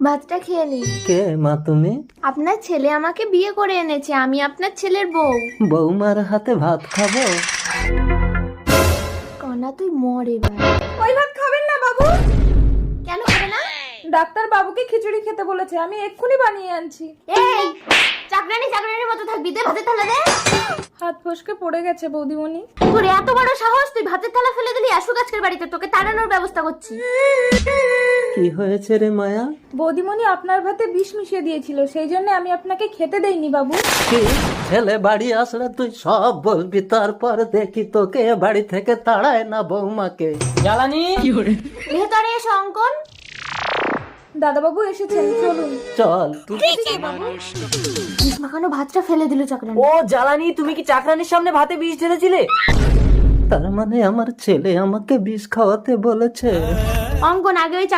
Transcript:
ভাতটা খেয়ে নিন। কে মা তুমি? আপনার ছেলে আমাকে বিয়ে করে এনেছে, আমি আপনার ছেলের বউ। বৌমার হাতে ভাত খাবো? কনা তুই মর এবার। ওই ভাত খাবেন না বাবু। কেন খাবে না? ডাক্তার বাবুকে খিচুড়ি খেতে বলেছে, আমি এক্ষুনি বানিয়ে আনছি। এই চাকরানির মতো থাকবি, দে ভাতের থালা দে। হাত ফসকে পড়ে গেছে বৌদিমণি। তোর এত বড় সাহস, তুই ভাতের থালা ফেলে দিলি আসু গাছকের বাড়িতে, তোকে তাড়ানোর ব্যবস্থা করছি। কি হয়েছে রে মায়া? বৌদিমণি আপনার ভাতে বিষ মিশিয়ে দিয়েছিল, সেই জন্য আমি আপনাকে খেতে দেইনি বাবু। কি ছেলে বাড়ি আসলে তুই সব বলবি, তারপর দেখি তোকে এ বাড়ি থেকে তাড়ায় না বৌমাকে। জ্বালানি ভেতরে এসে অঙ্কন। দাদাবাবু এসেছেন, চলুন। চল। বিষ মাখানো ভাতটা ফেলে দিল চাকরানি। ও জ্বালানি, তুমি কি চাকরানির সামনে ভাতে বিষ ঢেলেছিলে? তার মানে আমার ছেলে আমাকে বিষ খাওয়াতে বলেছে। অঙ্কন আগে ওই